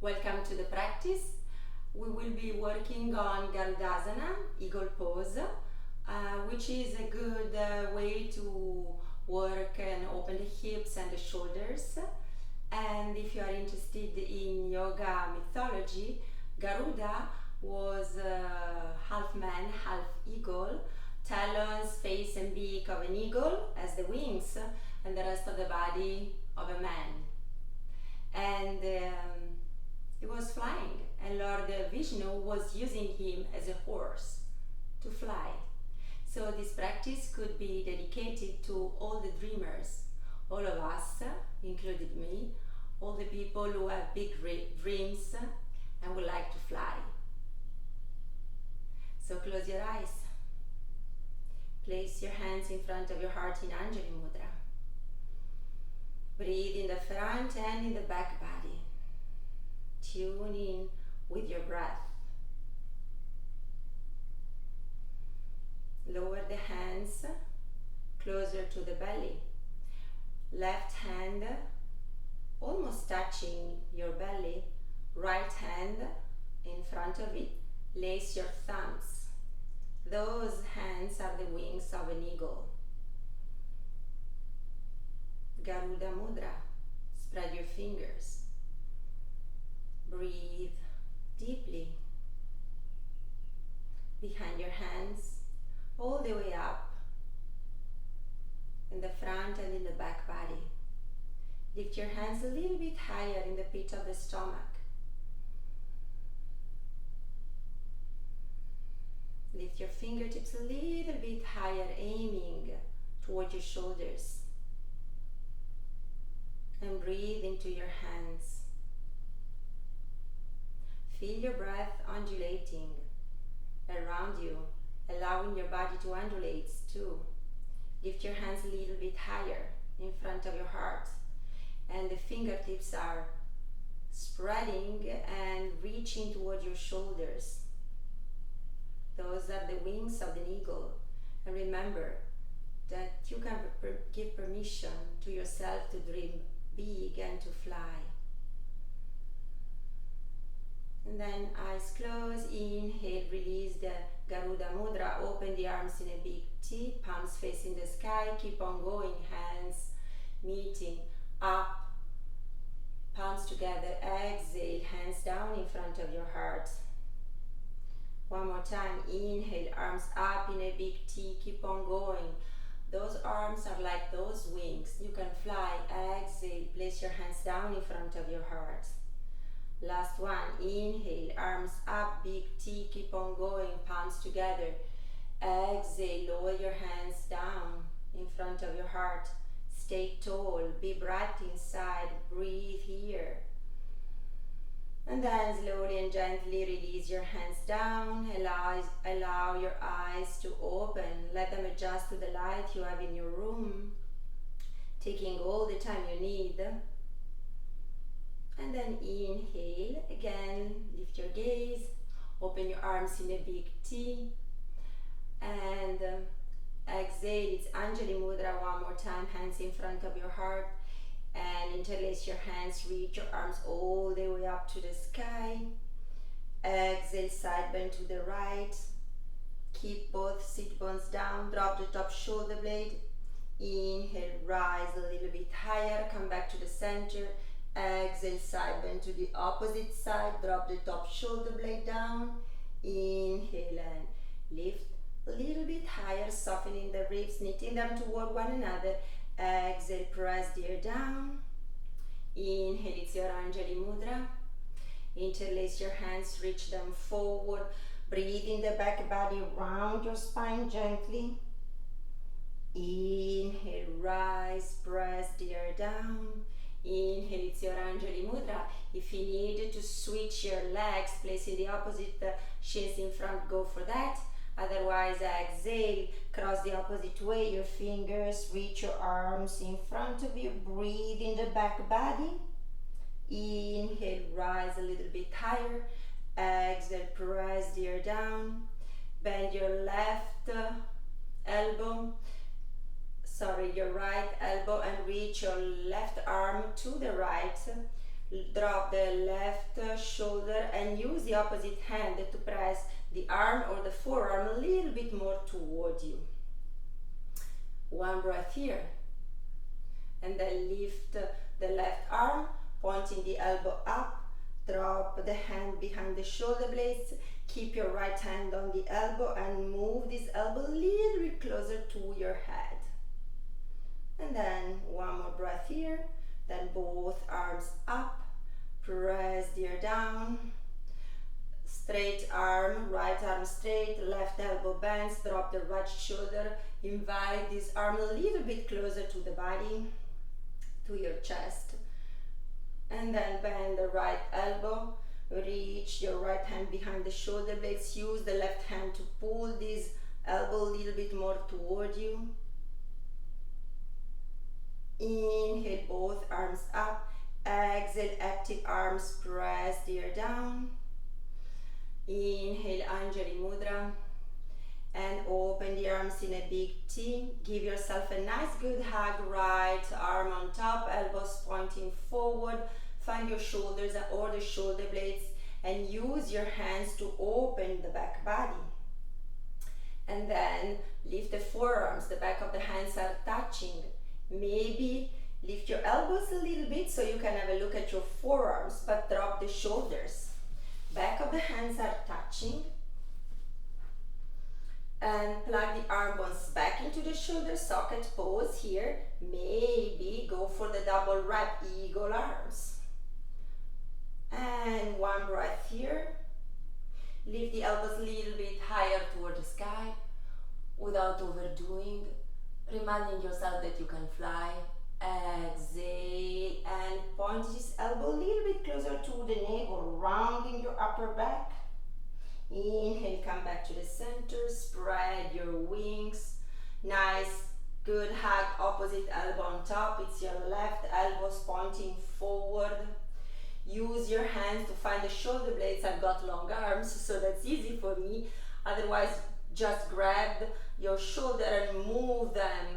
Welcome to the practice. We will be working on Garudasana, eagle pose, which is a good way to work and open the hips and the shoulders. And if you are interested in yoga mythology, Garuda was half man, half eagle, talons, face and beak of an eagle as the wings, and the rest of the body of a man. And he was flying, and Lord Vishnu was using him as a horse to fly. So this practice could be dedicated to all the dreamers, all of us, including me, all the people who have big dreams and would like to fly. So close your eyes. Place your hands in front of your heart in Anjali Mudra. Breathe in the front and in the back body. Tune in with your breath. Lower the hands closer to the belly. Left hand almost touching your belly. Right hand in front of it. Lace your thumbs. Those hands are the wings of an eagle. Garuda Mudra. Spread your fingers. Breathe deeply behind your hands, all the way up in the front and in the back body. Lift your hands a little bit higher in the pit of the stomach. Lift your fingertips a little bit higher, aiming toward your shoulders. And breathe into your hands. Feel your breath undulating around you, allowing your body to undulate too. Lift your hands a little bit higher in front of your heart, and the fingertips are spreading and reaching toward your shoulders. Those are the wings of the eagle. And remember that you can give permission to yourself to dream big and to fly. And then eyes closed, inhale, release the Garuda Mudra, open the arms in a big T, palms facing the sky, keep on going, hands meeting, up, palms together, exhale, hands down in front of your heart. One more time, inhale, arms up in a big T, keep on going. Those arms are like those wings, you can fly, exhale, place your hands down in front of your heart. Last one, inhale, arms up, big T, keep on going, palms together. Exhale, lower your hands down in front of your heart. Stay tall, be bright inside, breathe here. And then slowly and gently release your hands down, allow your eyes to open, let them adjust to the light you have in your room, taking all the time you need. And then inhale, again, lift your gaze, open your arms in a big T, and exhale, it's Anjali Mudra one more time, hands in front of your heart, and interlace your hands, reach your arms all the way up to the sky. Exhale, side bend to the right, keep both sit bones down, drop the top shoulder blade. Inhale, rise a little bit higher, come back to the center. Exhale, side bend to the opposite side, drop the top shoulder blade down. Inhale and lift a little bit higher, softening the ribs, knitting them toward one another. Exhale, press the ear down. Inhale, it's your Anjali Mudra. Interlace your hands, reach them forward. Breathe in the back body, round your spine gently. Inhale, rise, press the ear down. Inhale, it's your Anjali Mudra. If you need to switch your legs, placing the opposite shins in front, go for that. Otherwise, exhale, cross the opposite way, your fingers, reach your arms in front of you, breathe in the back body. Inhale, rise a little bit higher. Exhale, press the ear down. Bend your left elbow, your right elbow, and reach your left arm to the right. Drop the left shoulder and use the opposite hand to press the arm or the forearm a little bit more toward you. One breath here. And then lift the left arm, pointing the elbow up. Drop the hand behind the shoulder blades. Keep your right hand on the elbow and move this elbow a little bit closer to your head. And then one more breath here. Then both arms up. Press the ear down. Straight arm, right arm straight, left elbow bends, drop the right shoulder. Invite this arm a little bit closer to the body, to your chest. And then bend the right elbow. Reach your right hand behind the shoulder blades. Use the left hand to pull this elbow a little bit more toward you. Inhale, both arms up. Exhale, active arms, press the ear down. Inhale, Anjali Mudra. And open the arms in a big T. Give yourself a nice good hug. Right arm on top, elbows pointing forward. Find your shoulders or the shoulder blades and use your hands to open the back body. And then lift the forearms. The back of the hands are touching. Maybe lift your elbows a little bit so you can have a look at your forearms, but drop the shoulders. Back of the hands are touching. And plug the arm bones back into the shoulder socket. Pose here. Maybe go for the double wrap, eagle arms. And one breath here. Lift the elbows a little bit higher toward the sky without overdoing. Reminding yourself that you can fly. Exhale and point this elbow a little bit closer to the navel, rounding your upper back. Inhale, come back to the center, spread your wings. Nice, good hug, opposite elbow on top. It's your left, elbows pointing forward. Use your hands to find the shoulder blades. I've got long arms, so that's easy for me. Otherwise, just grab your shoulder and move them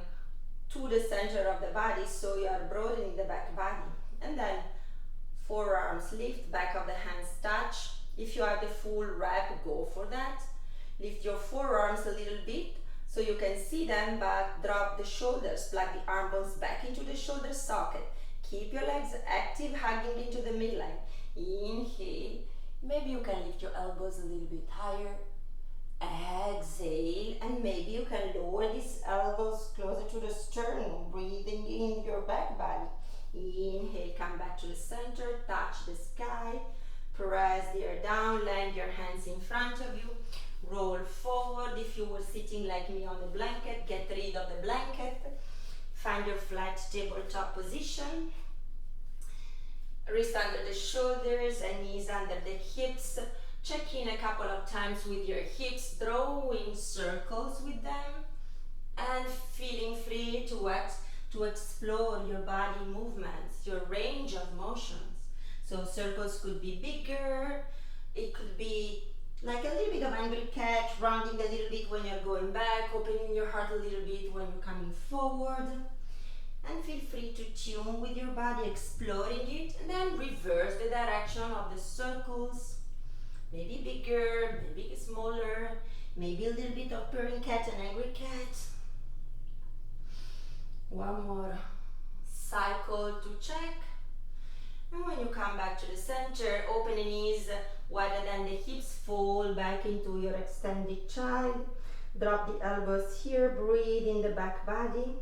to the center of the body so you are broadening the back body. And then forearms lift, back of the hands touch. If you have the full wrap, go for that. Lift your forearms a little bit so you can see them, but drop the shoulders. Plug the arm bones back into the shoulder socket. Keep your legs active, hugging into the midline. Inhale. Maybe you can lift your elbows a little bit higher. Exhale, and maybe you can lower these elbows closer to the sternum, breathing in your back body. Inhale, come back to the center, touch the sky, press the ear down, land your hands in front of you, roll forward. If you were sitting like me on the blanket, get rid of the blanket, find your flat tabletop position, wrist under the shoulders and knees under the hips. Check in a couple of times with your hips, drawing circles with them and feeling free to explore your body movements, your range of motions. So circles could be bigger, it could be like a little bit of angry cat, rounding a little bit when you're going back, opening your heart a little bit when you're coming forward. And feel free to tune with your body, exploring it, and then reverse the direction of the circles. Maybe bigger, maybe smaller, maybe a little bit of purring cat and angry cat. One more cycle to check. And when you come back to the center, open the knees wider than the hips, fall back into your extended child. Drop the elbows here, breathe in the back body.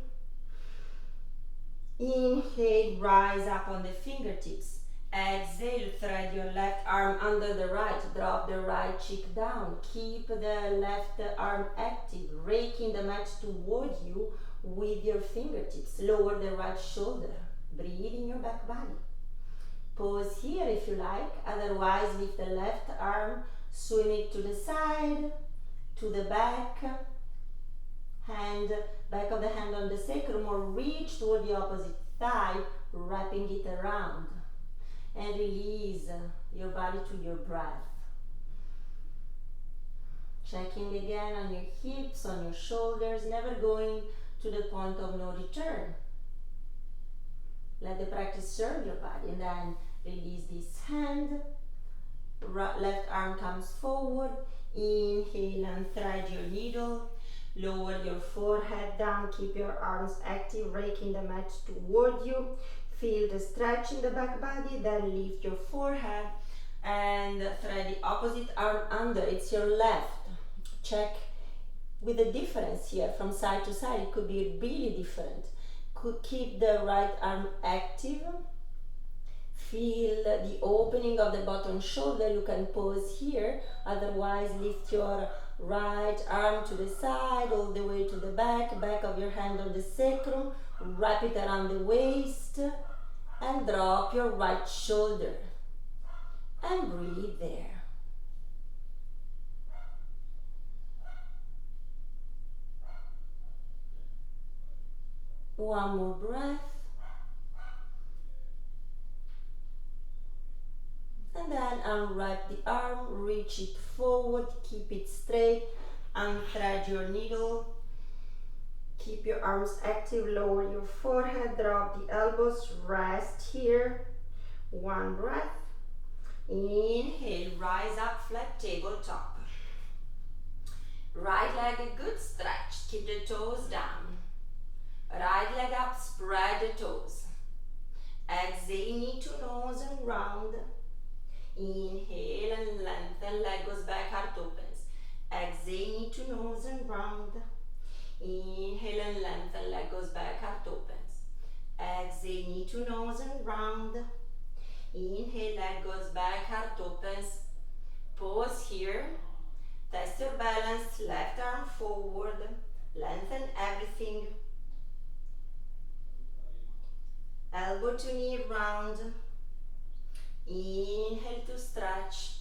Inhale, rise up on the fingertips. Exhale, thread your left arm under the right, drop the right cheek down, keep the left arm active, raking the mat toward you with your fingertips, lower the right shoulder, breathe in your back body. Pause here if you like, otherwise lift the left arm, swing it to the side, to the back, back of the hand on the sacrum, or reach toward the opposite thigh, wrapping it around. And release your body to your breath. Checking again on your hips, on your shoulders, never going to the point of no return. Let the practice serve your body, and then Release this hand. Left arm comes forward. Inhale and thread your needle. Lower your forehead down. Keep your arms active, raking the mat toward you. Feel the stretch in the back body. Then lift your forehead and thread the opposite arm under. It's your left. Check with the difference here from side to side. It could be really different. Could keep the right arm active. Feel the opening of the bottom shoulder. You can pause here. Otherwise, lift your right arm to the side, all the way to the back of your hand on the sacrum. Wrap it around the waist and drop your right shoulder. And breathe there. One more breath. And then unwrap the arm, reach it forward, keep it straight, unthread your needle. Keep your arms active, lower your forehead, drop the elbows, rest here. One breath. Inhale, rise up, flat tabletop. Right leg a good stretch, keep the toes down. Right leg up, spread the toes. Exhale, knee to nose and round. Inhale and lengthen, leg goes back, heart opens. Exhale, knee to nose and round. Inhale and lengthen, leg goes back, heart opens. Exhale, knee to nose and round. Inhale, leg goes back, heart opens. Pause here. Test your balance, left arm forward. Lengthen everything. Elbow to knee round. Inhale to stretch.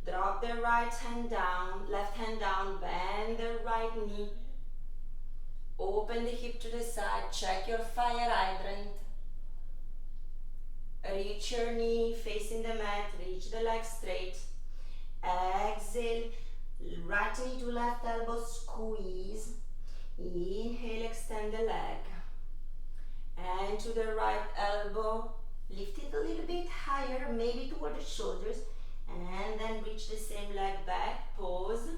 Drop the right hand down, left hand down, bend the right knee. Open the hip to the side, check your fire hydrant. Reach your knee facing the mat, reach the leg straight. Exhale, right knee to left elbow, squeeze. Inhale, extend the leg. And to the right elbow, lift it a little bit higher, maybe toward the shoulders. And then reach the same leg back, pause.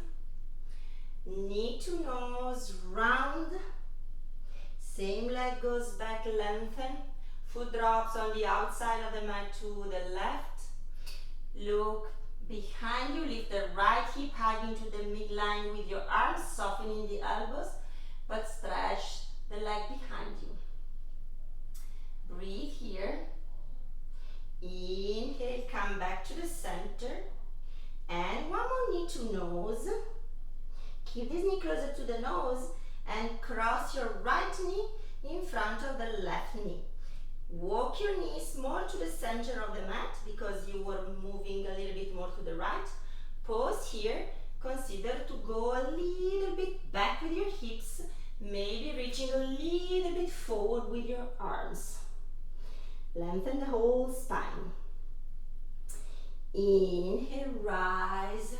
Knee to nose, round. Same leg goes back, lengthen. Foot drops on the outside of the mat to the left. Look behind you, lift the right hip hug into the midline with your arms, softening the elbows, but stretch the leg behind you. Breathe here. Inhale, come back to the center. And one more knee to nose. Keep this knee closer to the nose and cross your right knee in front of the left knee. Walk your knees more to the center of the mat because you were moving a little bit more to the right. Pause here. Consider to go a little bit back with your hips, maybe reaching a little bit forward with your arms. Lengthen the whole spine. Inhale, rise.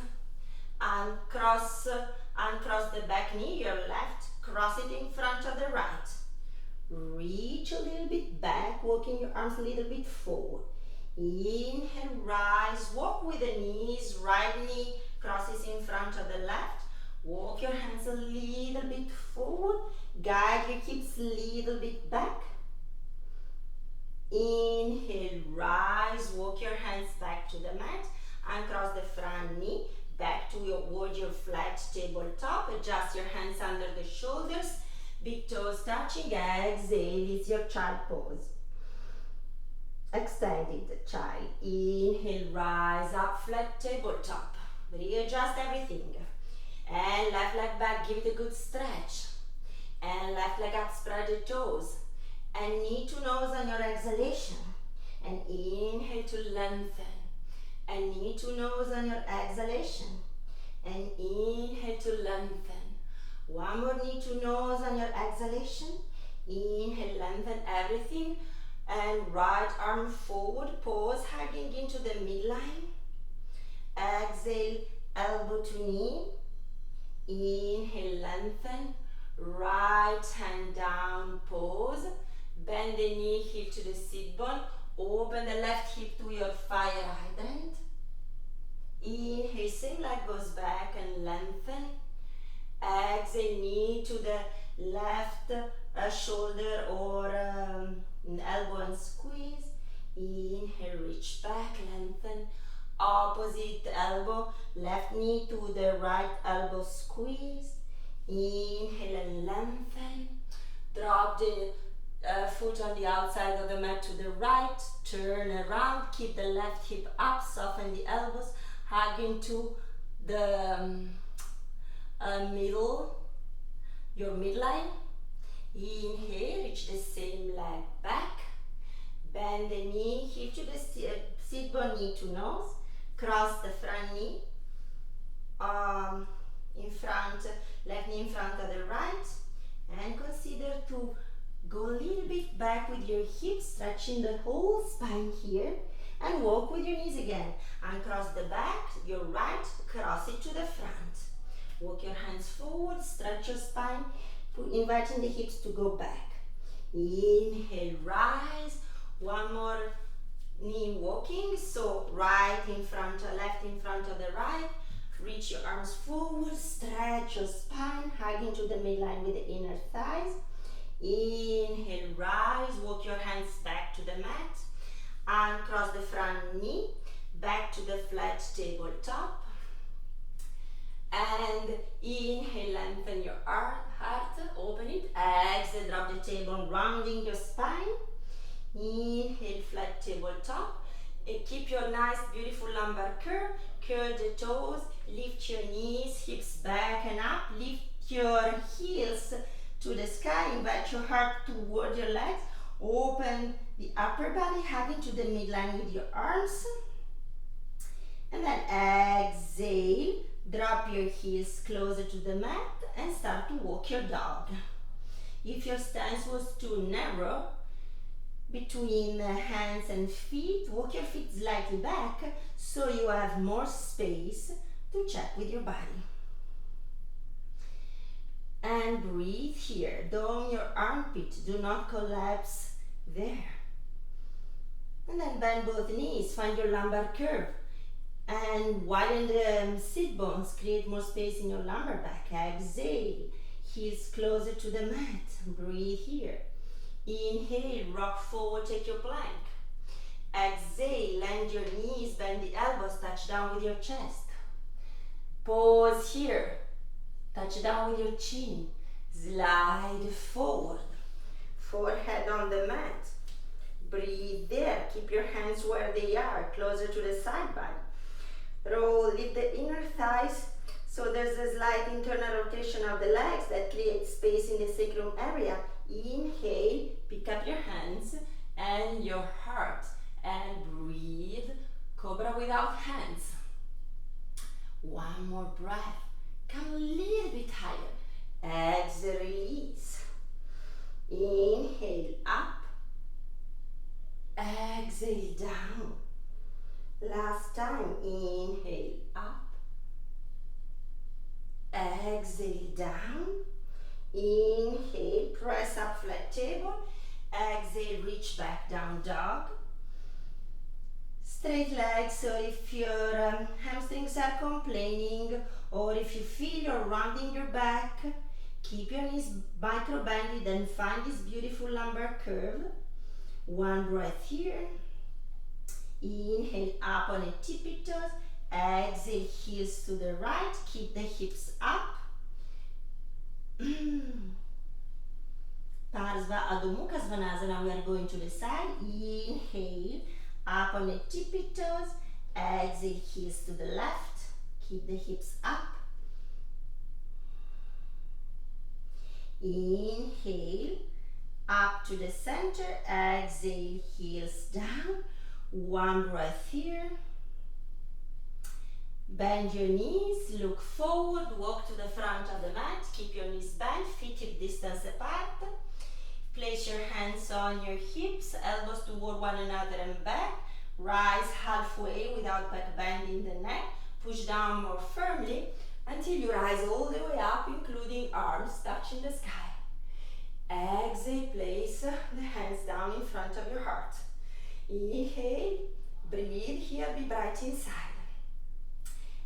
Uncross the back knee, your left. Cross it in front of the right. Reach a little bit back, walking your arms a little bit forward. Inhale, rise. Walk with the knees. Right knee crosses in front of the left. Walk your hands a little bit forward. Guide your hips a little bit back. Inhale, rise, walk your hands back to the mat, uncross the front knee, back towards your flat tabletop, adjust your hands under the shoulders, big toes touching, exhale, it's your child pose. Extended child, inhale, rise up, flat tabletop, readjust everything, and left leg back, give it a good stretch, and left leg up, spread the toes. And knee to nose on your exhalation. And inhale to lengthen. And knee to nose on your exhalation. And inhale to lengthen. One more knee to nose on your exhalation. Inhale, lengthen everything. And right arm forward, pause, hugging into the midline. Exhale, elbow to knee. Inhale, lengthen. Right hand down, pause. Bend the knee, hip to the sit bone. Open the left hip to your shoulder or elbow and squeeze. Inhale, reach back, lengthen. Opposite elbow, left knee to the right elbow, squeeze. Inhale and lengthen. Drop the foot on the outside of the mat to the right. Turn around, keep the left hip up, soften the elbows, hug into the middle, your midline. Inhale, reach the same leg back. Bend the knee, hip to the sit bone, knee to nose. Cross the front knee in front, left knee in front of the right. And consider to go a little bit back with your hips, stretching the whole spine here. And walk with your knees again. Uncross the back, your right, cross it to the front. Walk your hands forward, stretch your spine, inviting the hips to go back. Inhale, rise. One more knee walking, so right in front, left in front of the right. Reach your arms forward, stretch your spine, hug into the midline with the inner thighs. Inhale, rise, walk your hands back to the mat. Uncross the front knee, back to the flat tabletop. And inhale, lengthen your heart, open it. Exhale, drop the table, rounding your spine. Inhale, flat tabletop. And keep your nice, beautiful lumbar curve. Curl the toes, lift your knees, hips back and up. Lift your heels to the sky. Invite your heart toward your legs. Open the upper body, hug into the midline with your arms. And then exhale. Drop your heels closer to the mat and start to walk your dog. If your stance was too narrow between the hands and feet, walk your feet slightly back so you have more space to check with your body. And breathe here. Dome your armpit. Do not collapse there. And then bend both knees. Find your lumbar curve. And widen the sit bones, create more space in your lumbar back. Exhale, heels closer to the mat. Breathe here. Inhale, rock forward, take your plank. Exhale, land your knees, bend the elbows, touch down with your chest. Pause here. Touch down with your chin. Slide forward. Forehead on the mat. Breathe there. Keep your hands where they are, closer to the side body. Roll, lift the inner thighs so there's a slight internal rotation of the legs that creates space in the sacrum area. Inhale, pick up your hands and your heart and breathe. Cobra without hands. One more breath. Come a little bit higher. Exhale, release. Inhale, up. Exhale, down. Last time, inhale, up. Exhale, down. Inhale, press up, flat table. Exhale, reach back, down dog. Straight legs, so if your hamstrings are complaining or if you feel you're rounding your back, keep your knees micro bended and find this beautiful lumbar curve. One breath here. Inhale, up on a tippy toes. Exhale, heels to the right. Keep the hips up. Parsva Adho Mukha Svanasana. We are going to the side. Inhale, up on a tippy toes. Exhale, heels to the left. Keep the hips up. Inhale, up to the center. Exhale, heels down. One breath here. Bend your knees, look forward, walk to the front of the mat, keep your knees bent, feet hip distance apart. Place your hands on your hips, elbows toward one another and back. Rise halfway without back bending the neck. Push down more firmly until you rise all the way up, including arms touching the sky. Exhale, place the hands down in front of your heart. Inhale, breathe here, be bright inside.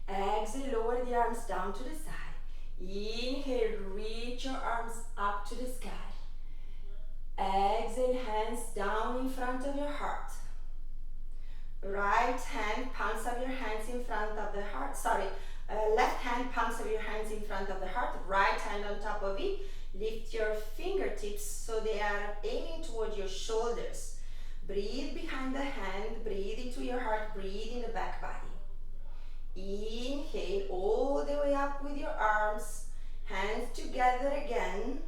Exhale, lower the arms down to the side. Inhale, reach your arms up to the sky. Exhale, hands down in front of your heart. Right hand, palms of your hands in front of the heart. Left hand, palms of your hands in front of the heart. Right hand on top of it. Lift your fingertips so they are aiming toward your shoulders. Breathe behind the hand, breathe into your heart, breathe in the back body. Inhale all the way up with your arms, hands together again.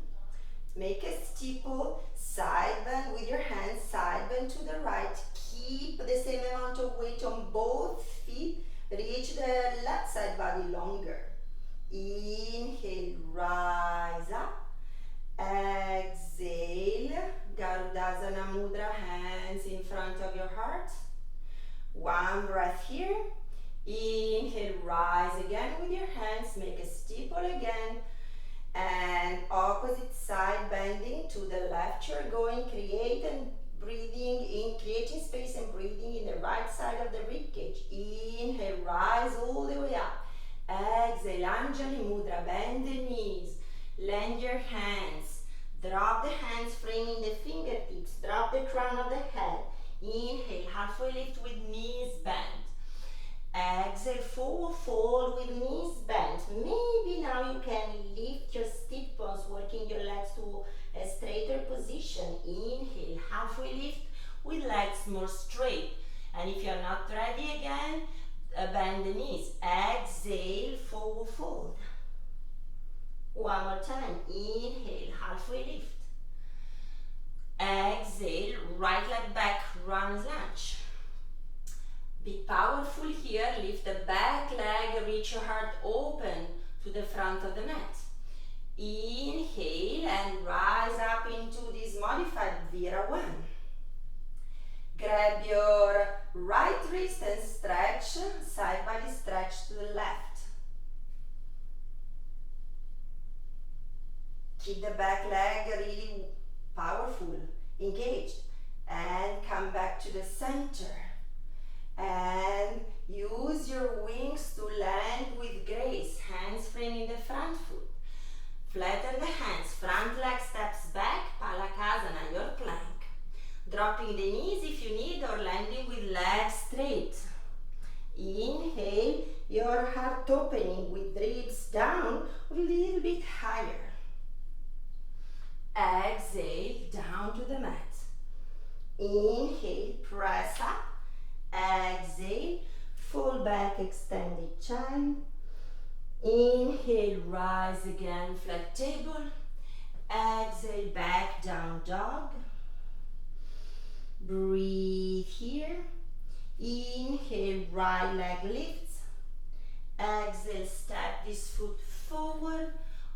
Make a steeple, side bend with your hands, side bend to the right. Keep the same amount of weight on both feet. Reach the left side body longer. Inhale, rise up. Exhale, Garudasana Mudra, hands in front of your heart. One breath here. Inhale, rise again with your hands. Make a steeple again. And opposite side bending to the left. You're going, creating space and breathing in the right side of the ribcage. Inhale, rise all the way up. Exhale, Anjali Mudra, bend the knees, lend your hands, drop the hands, framing the fingertips, drop the crown of the head. Inhale, halfway lift with knees bent. Exhale, forward fold with knees bent. Maybe now you can lift your stiff bones, working your legs to a straighter position. Inhale, halfway lift with legs more straight. And if you're not ready again, bend the knees. Exhale, forward fold. One more time. Inhale, halfway lift. Exhale, right leg back, runners lunge. Be powerful here. Lift the back leg, reach your heart open to the front of the mat. Inhale and rise up into this modified Vira 1. Grab your right wrist and stretch, side body stretch to the left. Keep the back leg really powerful, engaged. And come back to the center. And use your wings to land with grace. Hands framing the front foot. Flatten the hands. Front leg steps back. Palakasana, your plank. Dropping the knees if you need, or landing with legs straight. Inhale, your heart opening with ribs down a little bit higher. Exhale, down to the mat. Inhale, press up. Exhale, fall back, extended chin. Inhale, rise again, flat table. Exhale, back down dog. Breathe here. Inhale, right leg lifts. Exhale, step this foot forward.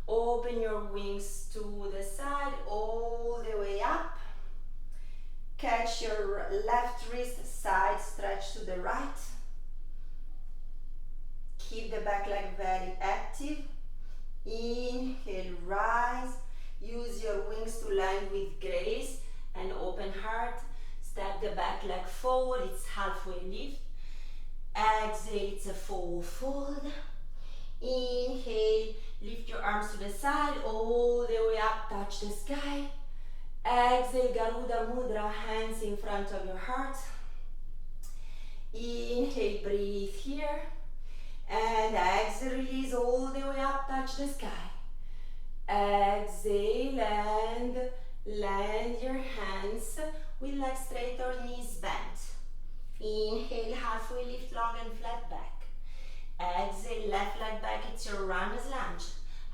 Open your wings to the side, all the way up. Catch your left wrist, side stretch to the right. Keep the back leg very active. Inhale, rise. Use your wings to land with grace and open heart. Step the back leg forward, it's halfway lift. Exhale, it's a forward fold. Inhale, lift your arms to the side, all the way up, touch the sky. Exhale, Garuda Mudra, hands in front of your heart. Inhale, breathe here. And exhale, release all the way up, touch the sky. Exhale and land your hands with legs straight or knees bent. Inhale, halfway lift, long and flat back. Exhale, left leg back, it's your runner's lunge.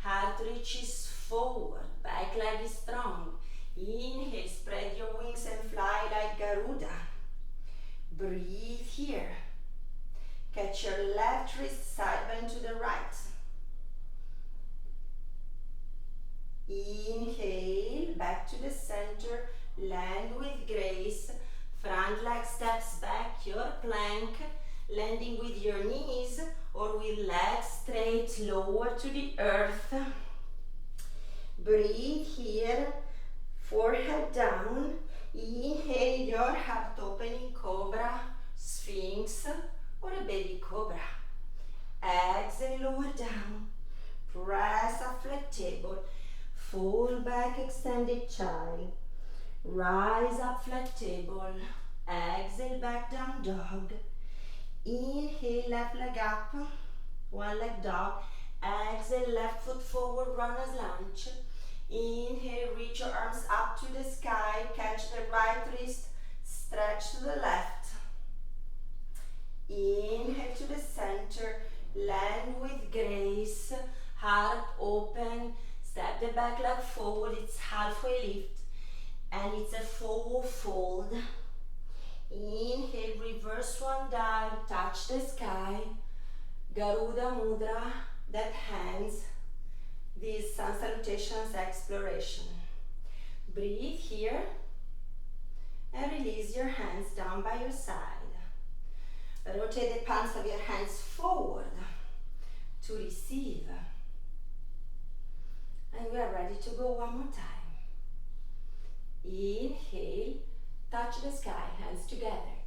Heart reaches forward, back leg is strong. Inhale, spread your wings and fly like Garuda. Breathe here. Catch your left wrist, side bend to the right. Inhale, back to the center, land with grace. Front leg steps back, your plank, landing with your knees or with legs straight, lower to the earth. Breathe here, forehead down. Inhale, your heart opening, cobra, sphinx, or a baby cobra. Exhale, lower down. Press a flat table. Fall back, extended child. Rise up, flat table. Exhale, back down dog. Inhale, left leg up. One leg dog. Exhale, left foot forward, runner's lunge. Inhale, reach your arms up to the sky. Catch the right wrist. Stretch to the left. Inhale to the center. Land with grace. Heart open. Step the back leg forward. It's halfway lift. And it's a forward fold. Inhale, reverse one dive. Touch the sky. Garuda Mudra. That hands. These sun salutations exploration. Breathe here. And release your hands down by your side. Rotate the palms of your hands forward to receive. And we are ready to go one more time. Inhale, touch the sky, hands together.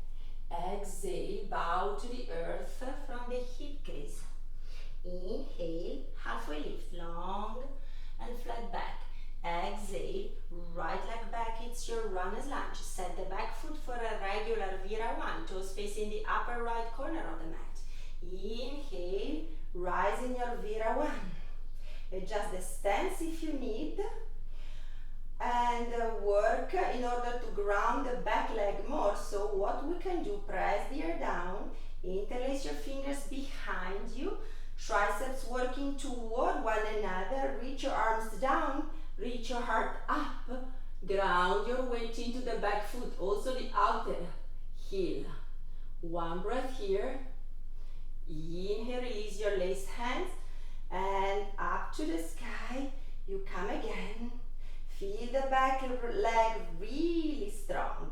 Exhale, bow to the earth from the hip crease. Inhale, halfway lift, long and flat back. Exhale, right leg back, it's your runner's lunge. Set the back foot for a regular Vira 1, toes facing the upper right corner of the mat. Inhale, rise in your Vira 1. Adjust the stance if you need. And work in order to ground the back leg more. So what we can do, press the ear down, interlace your fingers behind you, triceps working toward one another, reach your arms down, reach your heart up, ground your weight into the back foot, also the outer heel. One breath here. Inhale, release your laced hands, and up to the sky, you come again. Feel the back leg really strong.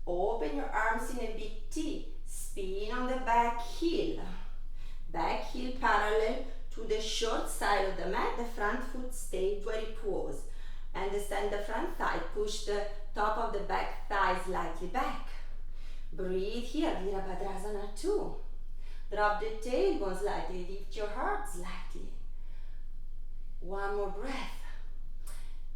Open your arms in a big T. Spin on the back heel. Back heel parallel to the short side of the mat. The front foot stayed where it was. Understand the front thigh. Push the top of the back thigh slightly back. Breathe here. Virabhadrasana 2. Drop the tailbone slightly. Lift your heart slightly. One more breath.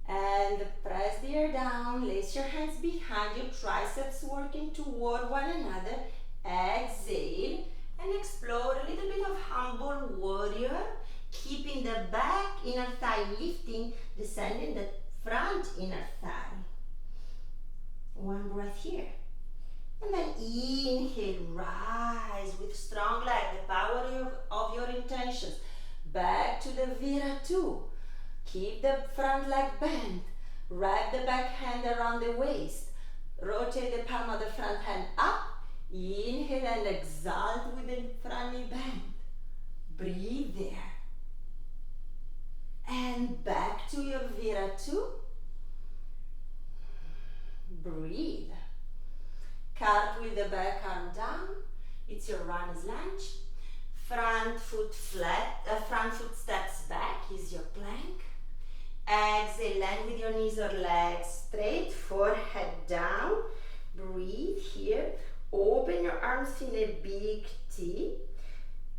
And press the ear down, lace your hands behind you, triceps working toward one another. Exhale and explore a little bit of humble warrior, keeping the back inner thigh lifting, descending the front inner thigh. One breath here. And then inhale, rise with strong leg, the power of your intentions. Back to the Vira 2. Keep the front leg bent. Wrap the back hand around the waist. Rotate the palm of the front hand up. Inhale and exhale with the front knee bent. Breathe there. And back to your Vira 2. Breathe. Cartwheel the back arm down. It's your runner's lunge. Front foot flat, front foot steps back is your plank. Exhale, land with your knees or legs straight, forehead down. Breathe here. Open your arms in a big T.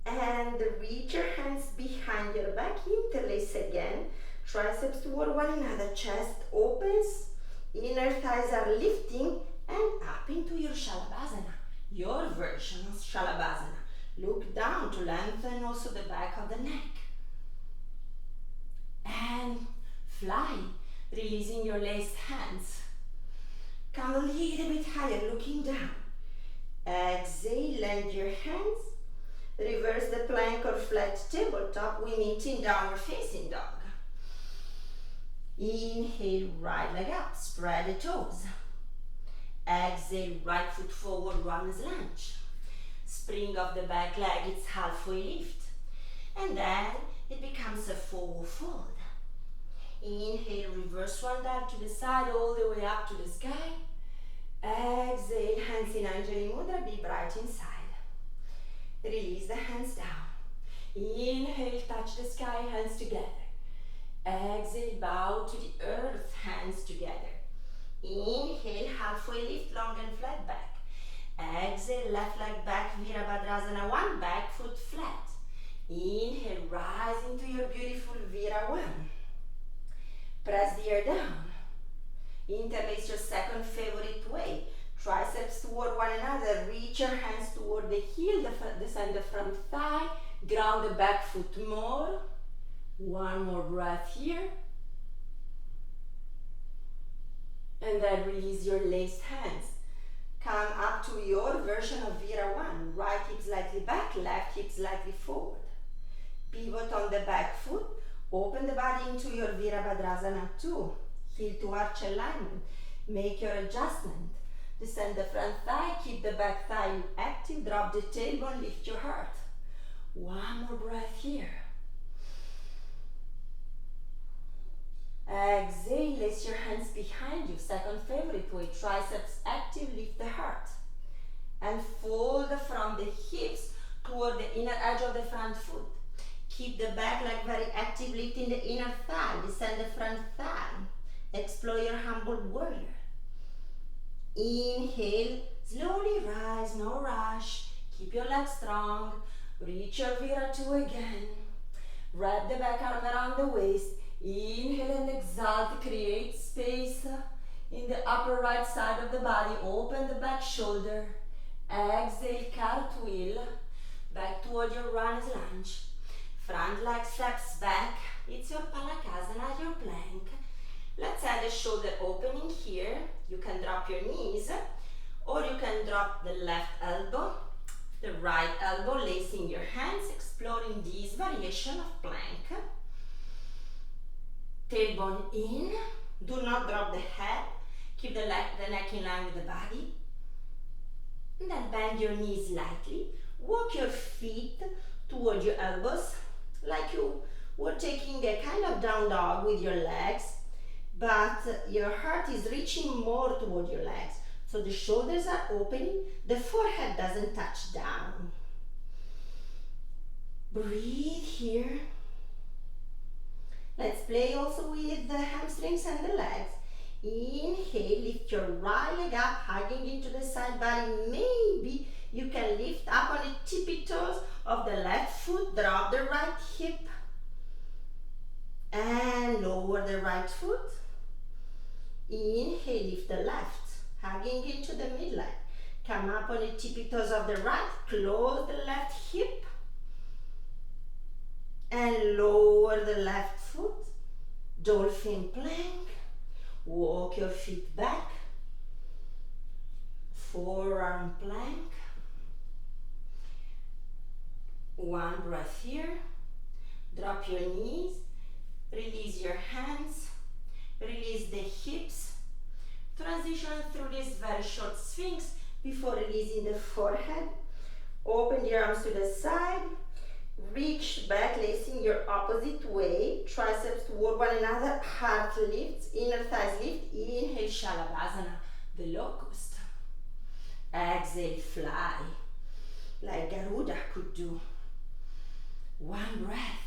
And reach your hands behind your back. Interlace again. Triceps toward one another. Chest opens. Inner thighs are lifting. And up into your Shalabhasana. Your version of Shalabhasana. Look down to lengthen also the back of the neck. And fly, releasing your laced hands. Come a little bit higher, looking down. Exhale, land your hands. Reverse the plank or flat tabletop. We meet in downward facing dog. Inhale, right leg up, spread the toes. Exhale, right foot forward, runner's lunge. Spring of the back leg, it's halfway lift. And then it becomes a forward fold. Inhale, reverse one dive to the side, all the way up to the sky. Exhale, hands in Anjali Mudra, be bright inside. Release the hands down. Inhale, touch the sky, hands together. Exhale, bow to the earth, hands together. Inhale, halfway lift, long and flat back. Exhale, left leg back, Virabhadrasana 1, back foot flat. Inhale, rise into your beautiful Vira 1. Press the ear down. Interlace your second favorite way. Triceps toward one another. Reach your hands toward the heel, descend the front thigh. Ground the back foot more. One more breath here. And then release your laced hands. Come up to your version of Vira 1. Right hip slightly back, left hip slightly forward. Pivot on the back foot. Open the body into your Virabhadrasana 2. Heel to arch alignment. Make your adjustment. Descend the front thigh, keep the back thigh active, drop the tailbone, lift your heart. One more breath here. Exhale, lace your hands behind you. Second favorite way, triceps active, lift the heart. And fold from the hips toward the inner edge of the front foot. Keep the back leg very active, lifting the inner thigh, descend the front thigh. Explore your humble warrior. Inhale, slowly rise, no rush. Keep your legs strong. Reach your Vira 2 again. Wrap the back arm around the waist. Inhale and exhale, create space in the upper right side of the body. Open the back shoulder. Exhale, cartwheel. Back toward your runner's lunge. Front leg steps back. It's your Palakasana, your plank. Let's add a shoulder opening here. You can drop your knees, or you can drop the left elbow, the right elbow, lacing your hands, exploring this variation of plank. Tailbone in. Do not drop the head. Keep the neck in line with the body. And then bend your knees slightly. Walk your feet toward your elbows, like you were taking a kind of down dog with your legs, but your heart is reaching more toward your legs. So the shoulders are opening, the forehead doesn't touch down. Breathe here. Let's play also with the hamstrings and the legs. Inhale, lift your right leg up, hugging into the side body. Maybe you can lift up on the tippy toes of the left foot, drop the right hip, and lower the right foot. Inhale, lift the left, hugging into the midline. Come up on the tippy toes of the right, close the left hip, and lower the left foot. Dolphin plank. Walk your feet back. Forearm plank. One breath here. Drop your knees. Release your hands. Release the hips. Transition through this very short sphinx before releasing the forehead. Open the arms to the side. Reach back, lacing your opposite way. Triceps toward one another. Heart lifts. Inner thighs lift. Inhale, Shalabhasana, the locust. Exhale, fly, like Garuda could do. One breath.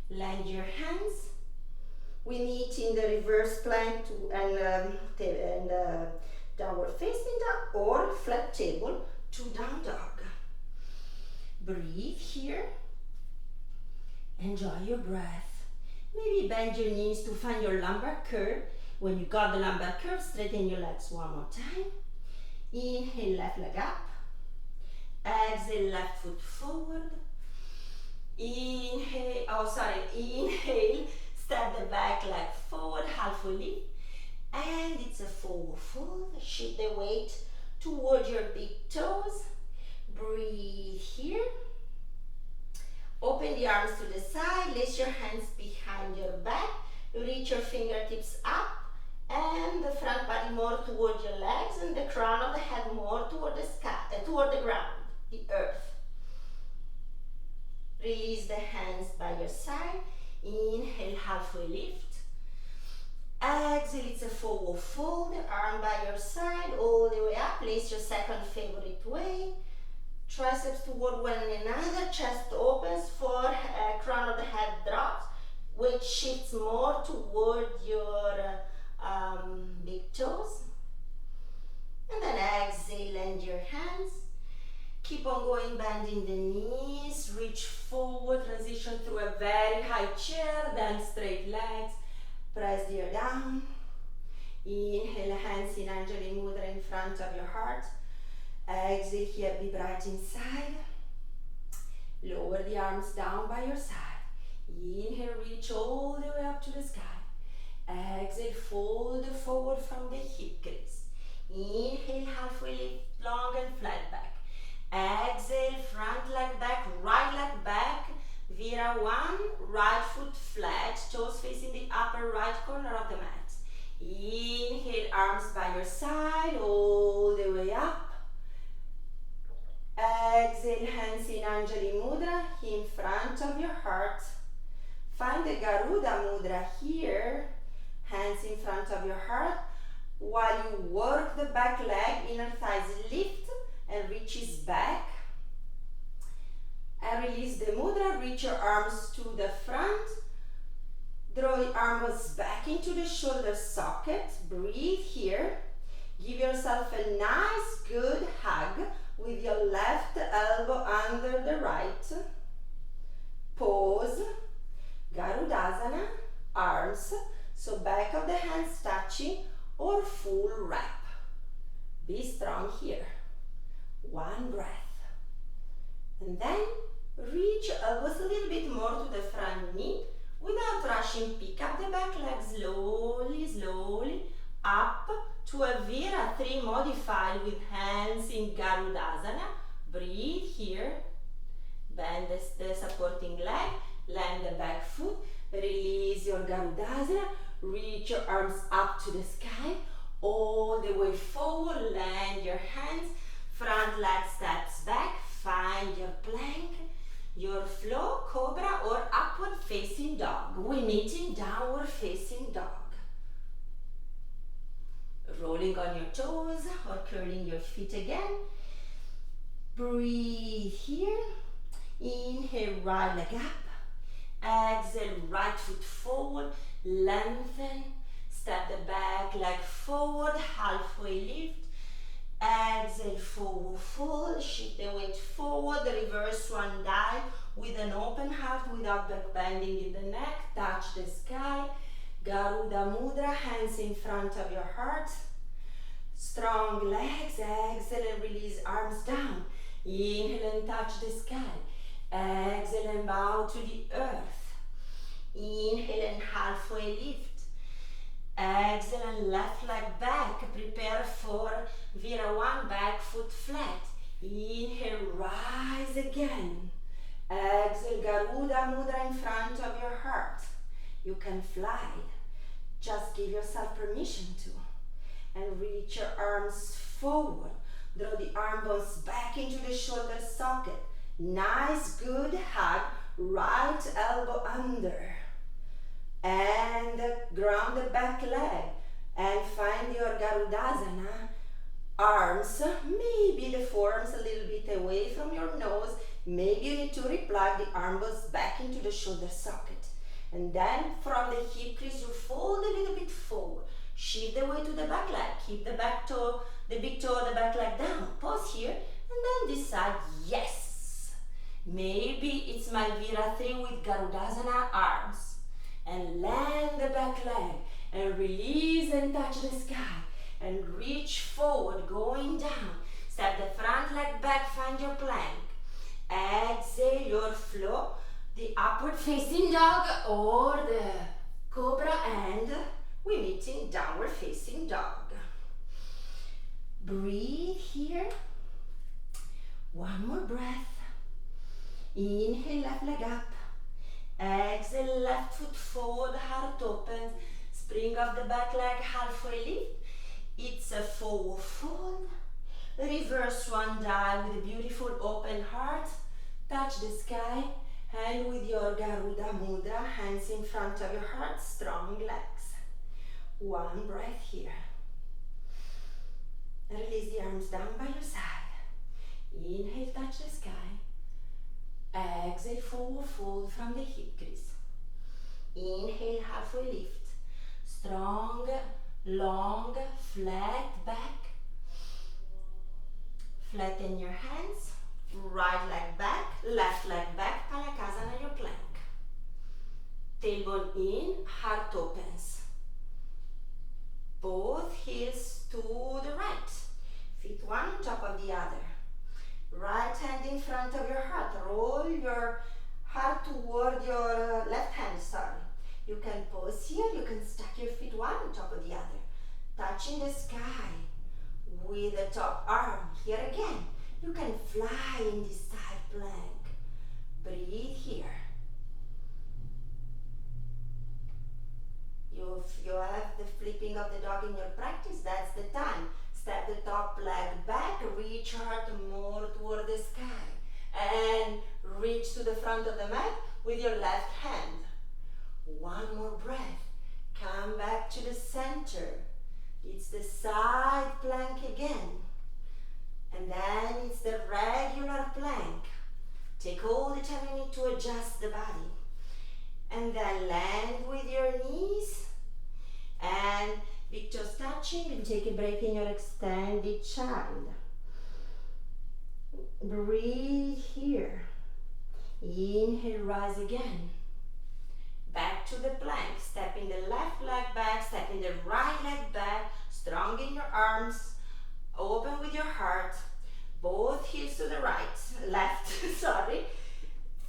Land your hands. We meet in the reverse plank and downward facing dog or flat table to down dog. Breathe here. Enjoy your breath. Maybe bend your knees to find your lumbar curve. When you got the lumbar curve, straighten your legs one more time. Inhale, left leg up. Exhale, left foot forward. Inhale, step the back leg forward, halfway lift. And it's a forward fold. Shift the weight toward your big toes. Breathe here. Open the arms to the side. Lace your hands behind your back. Reach your fingertips up. And the front body more toward your legs. And the crown of the head more toward the sky, toward the ground, the earth. Release the hands by your side. Inhale, halfway lift. Exhale, it's a forward fold. Arm by your side, all the way up. Place your second favorite way. Triceps toward one another. Chest opens. Crown of the head drops. Weight shifts more toward your big toes. And then exhale, land your hands. Keep on going, bending the knees, reach forward, transition through a very high chair, then straight legs, press the ear down. Inhale, hands in Anjali Mudra in front of your heart. Exhale here, be bright inside. Lower the arms down by your side. Inhale, reach all the way up to the sky. Exhale, fold forward from the hip crease. Inhale, halfway lift, long and flat back. Exhale, front leg back, right leg back. Vira 1, right foot flat, toes facing the upper right corner of the mat. Inhale, arms by your side, all the way up. Exhale, hands in Anjali Mudra in front of your heart. Find the Garuda Mudra here, hands in front of your heart. While you work the back leg, inner thighs lift and reaches back. And release the mudra, reach your arms to the front. Draw the arms back into the shoulder socket. Breathe here. Give yourself a nice, good hug with your left elbow under the right. Pause. Garudasana. Arms. So back of the hands touching or full wrap. Be strong here. One breath. And then reach elbows a little bit more to the front knee. Without rushing, pick up the back leg slowly, slowly, up to a Vira 3 modified with hands in Garudasana. Breathe here. Bend the supporting leg, land the back foot, release your Garudasana, reach your arms up to the sky, all the way forward, land your hands, front leg steps back, find your plank, your flow, cobra or upward facing dog. We meet in downward facing dog. Rolling on your toes or curling your feet again. Breathe here. Inhale, right leg up. Exhale, right foot forward. Lengthen. Step the back leg forward. Halfway lift. Exhale, forward fold. Shift the weight forward. Reverse one dive with an open heart without back bending in the neck. Touch the sky. Garuda Mudra, hands in front of your heart. Strong legs. Exhale and release arms down. Inhale and touch the sky. Exhale and bow to the earth. Inhale and halfway lift. Exhale and left leg back. Prepare for Vira 1, back foot flat. Inhale, rise again. Exhale, Garuda Mudra in front of your heart. You can fly. Just give yourself permission to. And reach your arms forward. Draw the arm bones back into the shoulder socket. Nice, good hug. Right elbow under. And ground the back leg. And find your Garudasana. Arms, maybe the forearms a little bit away from your nose. Maybe you need to replug the arm bones back into the shoulder socket. And then from the hip crease, you fold a little bit forward. Shift the weight to the back leg. Keep the back toe, the big toe, the back leg down. Pause here and then decide, yes. Maybe it's my Vira 3 with Garudasana arms. And land the back leg and release and touch the sky. And reach forward, going down. Step the front leg back, find your plank. Exhale your flow, the upward facing dog or the cobra, and we meet in downward facing dog. Breathe here. One more breath. Inhale, left leg up. Exhale, left foot forward, heart opens. Spring of the back leg, halfway lift. It's a forward fold. Reverse one dive with a beautiful open heart. Touch the sky. And with your Garuda Mudra, hands in front of your heart, strong legs. One breath here. Release the arms down by your side. Inhale, touch the sky. Exhale, forward fold from the hip crease. Inhale, halfway lift. Strong, long, flat back. Flatten your hands. Right leg back, left leg back, Palakasana, your plank. Tailbone in, heart opens. both heels to the right. Feet one on top of the other. Right hand in front of your heart. Roll your heart toward your left hand, sorry. You can pause here, you can stack your feet one on top of the other. Touching the sky with the top arm. Here again, you can fly in this side plank. Breathe here. If you have the flipping of the dog in your practice, that's the time. Step the top leg back, reach your heart more toward the sky. And reach to the front of the mat with your left hand. One more breath. Come back to the center. It's the side plank again. And then it's the regular plank. Take all the time you need to adjust the body. And then land with your knees. And big toes touching, and take a break in your extended child. Breathe here. Inhale, rise again. Back to the plank. Stepping the left leg back, stepping the right leg back. Strong in your arms. Open with your heart. Both heels to the right, left, sorry.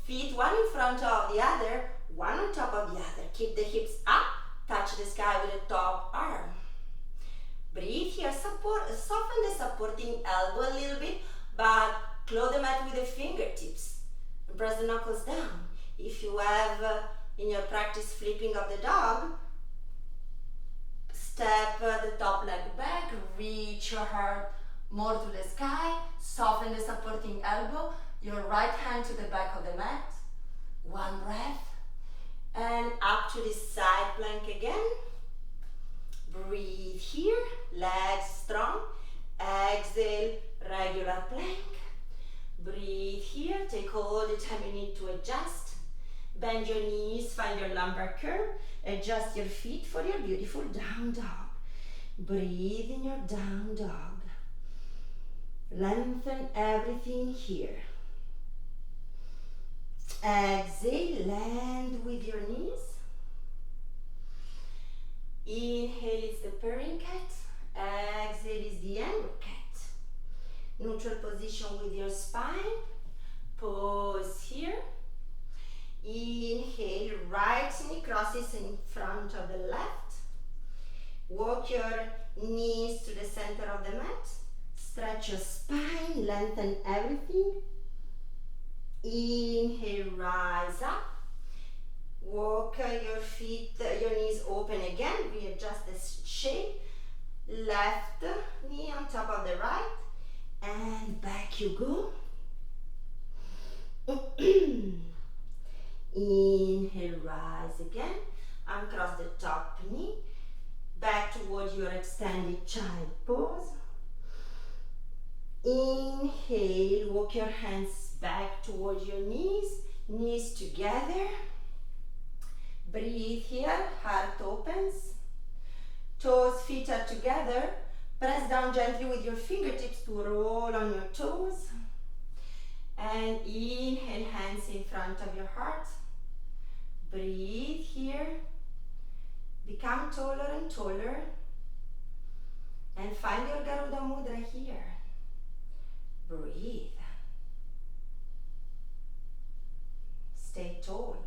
Feet one in front of the other, one on top of the other. Keep the hips up. Touch the sky with the top arm. Breathe here. Soften the supporting elbow a little bit, but claw the mat with the fingertips. And press the knuckles down. If you have in your practice flipping of the dog, step the top leg back, reach your heart more to the sky, soften the supporting elbow, your right hand to the back of the mat. One breath. And up to the side plank again. Breathe here, legs strong. Exhale, regular plank. Breathe here, take all the time you need to adjust. Bend your knees, find your lumbar curve. Adjust your feet for your beautiful down dog. Breathe in your down dog. Lengthen everything here. Exhale, land with your knees. Inhale, it's the purring cat. Exhale is the angry cat. Neutral position with your spine. Pause here. Inhale, right knee crosses in front of the left. Walk your knees to the center of the mat. Stretch your spine, lengthen everything. Inhale, rise up. Walk your feet, your knees open again. Readjust the shape. Left knee on top of the right. And back you go. Inhale, rise again. Uncross the top knee. Back towards your extended child pose. Inhale, walk your hands back towards your knees together. Breathe here, heart opens. Toes, feet are together. Press down gently with your fingertips to roll on your toes. And inhale, hands in front of your heart. Breathe here. Become taller and taller. And find your Garuda Mudra here. Breathe. Stay tall.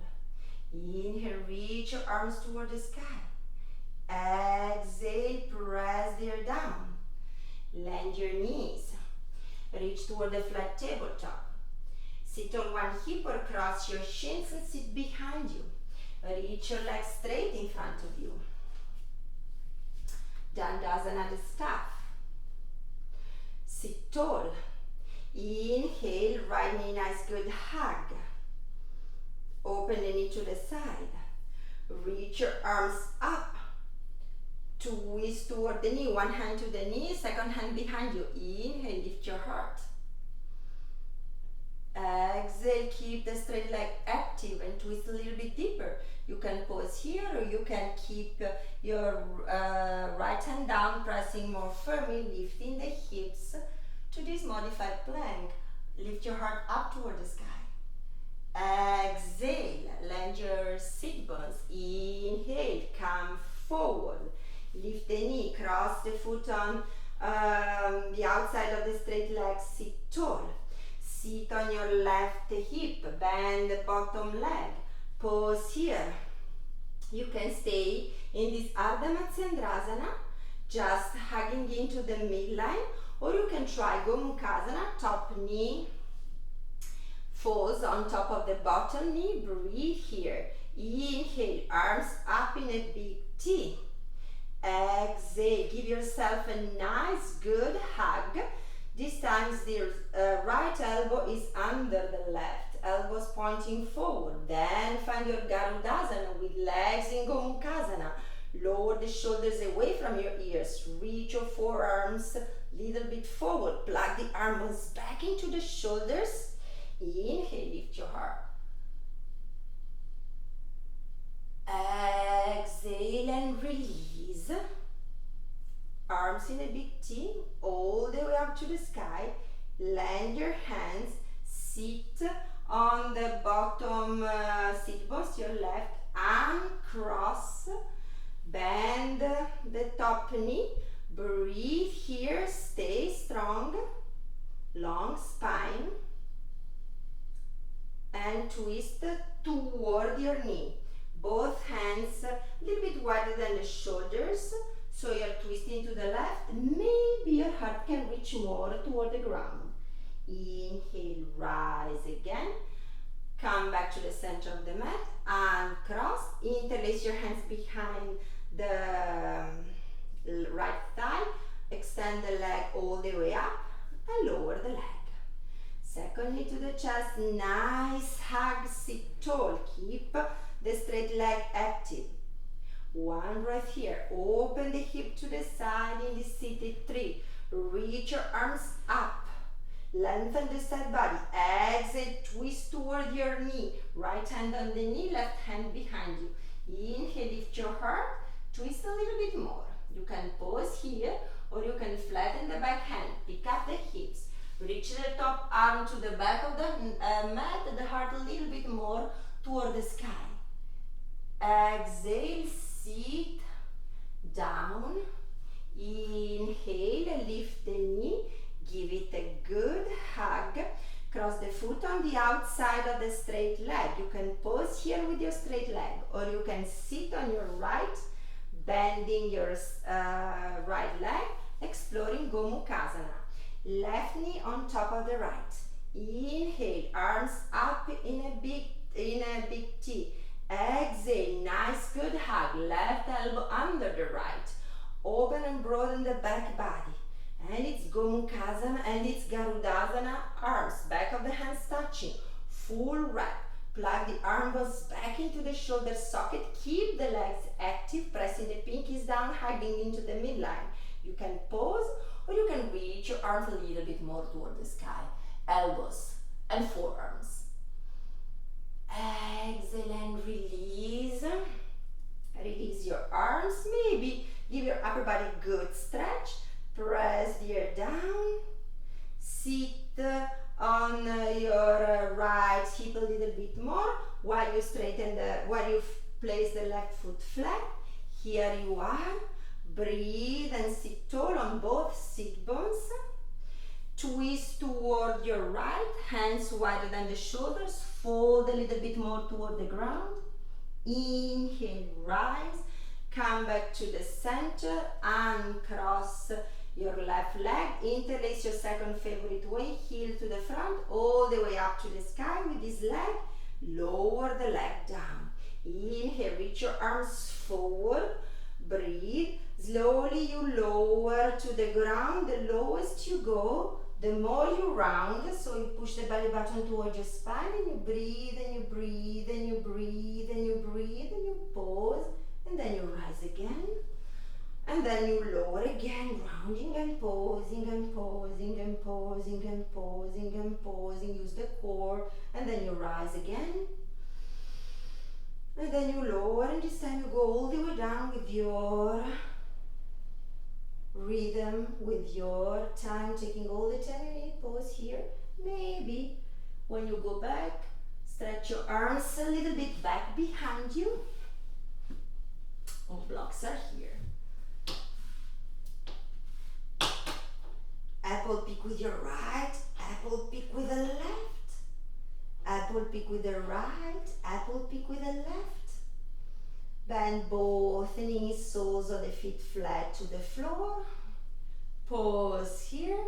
Inhale, reach your arms toward the sky. Exhale, press the ear down. Land your knees. Reach toward the flat tabletop. Sit on one hip or cross your shins and sit behind you. Reach your legs straight in front of you. Garudasana, the staff. Sit tall. Inhale, right knee, nice good hug. Open the knee to the side. Reach your arms up. Twist toward the knee. One hand to the knee, second hand behind you. Inhale, lift your heart. Exhale, keep the straight leg active and twist a little bit deeper. You can pause here or you can keep your right hand down, pressing more firmly, lifting the hips to this modified plank. Lift your heart up toward the sky. Exhale, land your sit bones. Inhale, come forward. Lift the knee, cross the foot on the outside of the straight leg, sit tall. Sit on your left hip, bend the bottom leg. Pause here. You can stay in this Ardha Matsyendrasana, just hugging into the midline, or you can try Gomukhasana, top knee falls on top of the bottom knee. Breathe here. Inhale, arms up in a big T. Exhale, give yourself a nice good hug. This time the right elbow is under the left, elbows pointing forward. Then find your Garudasana with legs in Gomukhasana. Lower the shoulders away from your ears. Reach your forearms a little bit forward. Plug the arms back into the shoulders. Inhale, lift your heart. Exhale and release. Arms in a big T, all the way up to the sky. Land your hands. Sit on the bottom sit bones, your left, uncross. Bend the top knee. Breathe here. Stay strong. Long spine. And twist toward your knee. Both hands a little bit wider than the shoulders, so you're twisting to the left. Maybe your heart can reach more toward the ground. Inhale, rise again. Come back to the center of the mat. Uncross. Interlace your hands behind the right thigh. Extend the leg all the way up and lower the leg. Second knee to the chest. Nice hug. Sit tall. Keep the straight leg active. One breath here. Open the hip to the side in the seated tree. Reach your arms up. Lengthen the side body. Exhale, twist toward your knee. Right hand on the knee, left hand behind you. Inhale, lift your heart. Twist a little bit more. You can pause here, or you can flatten the back hand. Pick up the hips. Reach the top arm to the back of the mat, the heart a little bit more toward the sky. Exhale, sit down. Inhale, lift the knee. Give it a good hug. Cross the foot on the outside of the straight leg. You can pause here with your straight leg, or you can sit on your right, bending your right leg, exploring Gomukhasana. Left knee on top of the right. Inhale, arms up in a big T. Exhale, nice good hug. Left elbow under the right. Open and broaden the back body. And it's Gomukhasana and it's Garudasana. Arms, back of the hands touching. Full wrap. Plug the arm bones back into the shoulder socket. Keep the legs active, pressing the pinkies down, hugging into the midline. You can pause, or you can reach your arms a little bit more toward the sky. Elbows and forearms. Exhale and release. Release your arms. Maybe give your upper body a good stretch. Press the ear down. Sit on your right hip a little bit more while you place the left foot flat. Here you are. Breathe and sit tall on both sit bones. Twist toward your right, hands wider than the shoulders. Fold a little bit more toward the ground. Inhale, rise. Come back to the center. Uncross your left leg. Interlace your second favorite way. Heel to the front, all the way up to the sky with this leg. Lower the leg down. Inhale, reach your arms forward. Breathe. Slowly you lower to the ground. The lowest you go, the more you round. So you push the belly button towards your spine, and you breathe and you breathe and you breathe and you breathe and you pause, and then you rise again. And then you lower again, rounding and pausing and pausing and pausing and pausing and pausing. Use the core, and then you rise again. And then you lower, and this time you go all the way down with your rhythm, with your time, taking all the time you need. Pause here. Maybe when you go back, stretch your arms a little bit back behind you. All blocks are here. Apple pick with your right, apple pick with the left. Apple pick with the right, apple pick with the left. Bend both knees, soles of the feet flat to the floor. Pause here.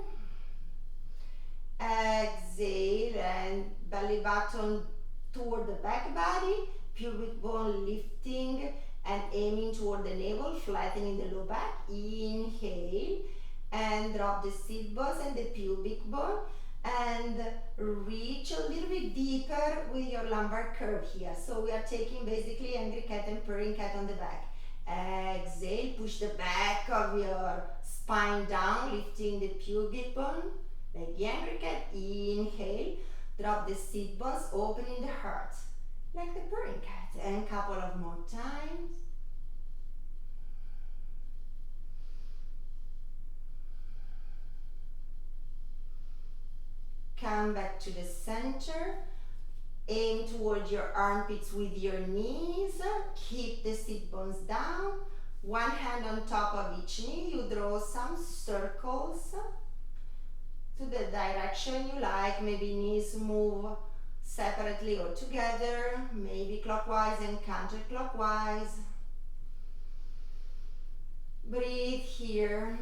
Exhale and belly button toward the back body, pubic bone lifting and aiming toward the navel, flattening the low back. Inhale and drop the sit bones and the pubic bone and reach a little bit deeper with your lumbar curve here. So we are taking basically angry cat and purring cat on the back. Exhale, push the back of your spine down, lifting the pubic bone like the angry cat. Inhale, drop the sit bones, opening the heart like the purring cat. And a couple of more times. Come back to the center. Aim towards your armpits with your knees. Keep the sit bones down. One hand on top of each knee. You draw some circles to the direction you like. Maybe knees move separately or together. Maybe clockwise and counterclockwise. Breathe here.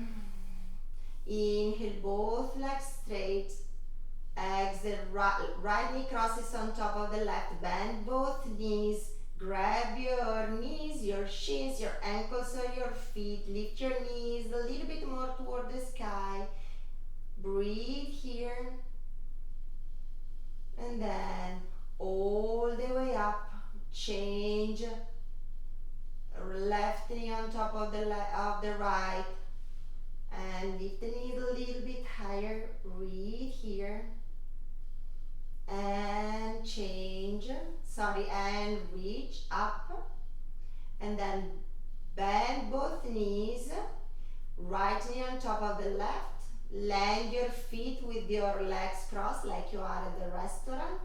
Inhale, both legs straight. Exhale, right knee crosses on top of the left. Bend both knees. Grab your knees, your shins, your ankles or your feet. Lift your knees a little bit more toward the sky. Breathe here. And then all the way up. Change. Left knee on top of the right. And lift the knees a little bit higher. Breathe here. And change, and reach up, and then bend both knees, right knee on top of the left, land your feet with your legs crossed like you are at the restaurant,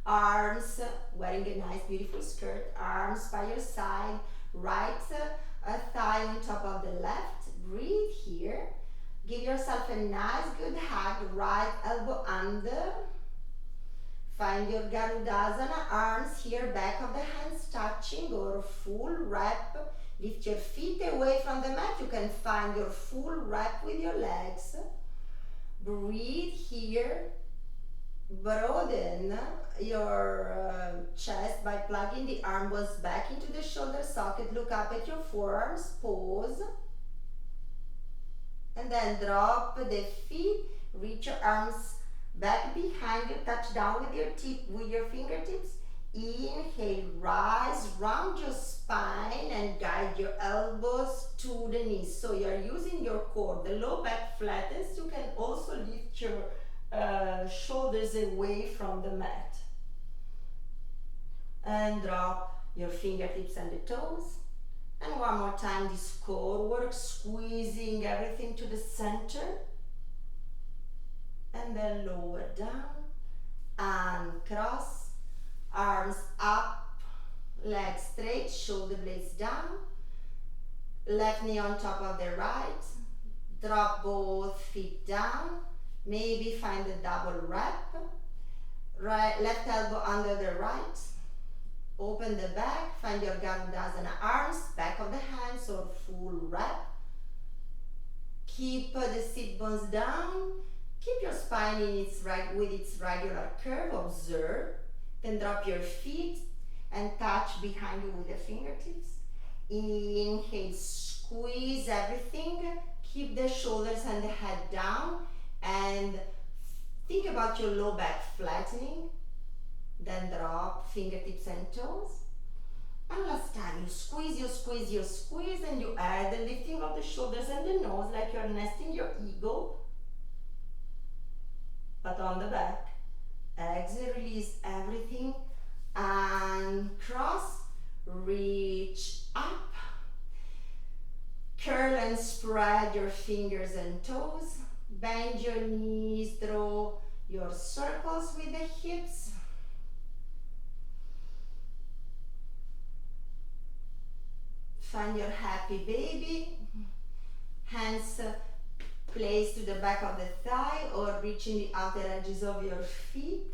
arms, wearing a nice beautiful skirt, arms by your side, right thigh on top of the left, breathe here, give yourself a nice good hug, right elbow under. Find your Garudasana, arms here, back of the hands touching or full wrap. Lift your feet away from the mat. You can find your full wrap with your legs. Breathe here. Broaden your chest by plugging the arm bones back into the shoulder socket. Look up at your forearms. Pause. And then drop the feet. Reach your arms back behind you, touch down with your fingertips. Inhale, rise, round your spine and guide your elbows to the knees. So you're using your core. The low back flattens. You can also lift your shoulders away from the mat. And drop your fingertips and the toes. And one more time, this core work, squeezing everything to the center. And then lower down, uncross, arms up, legs straight, shoulder blades down, left knee on top of the right, drop both feet down, maybe find a double wrap, left elbow under the right, open the back, find your Garudasana arms, back of the hands or full wrap, keep the sit bones down. Keep your spine with its regular curve, observe. Then drop your feet and touch behind you with the fingertips. Inhale, squeeze everything. Keep the shoulders and the head down. And think about your low back flattening. Then drop fingertips and toes. And last time, you squeeze, and you add the lifting of the shoulders and the nose like you're nesting your eagle. But on the back. Exhale, release everything. And cross, reach up. Curl and spread your fingers and toes. Bend your knees, draw your circles with the hips. Find your happy baby. Hands Place to the back of the thigh or reaching the outer edges of your feet.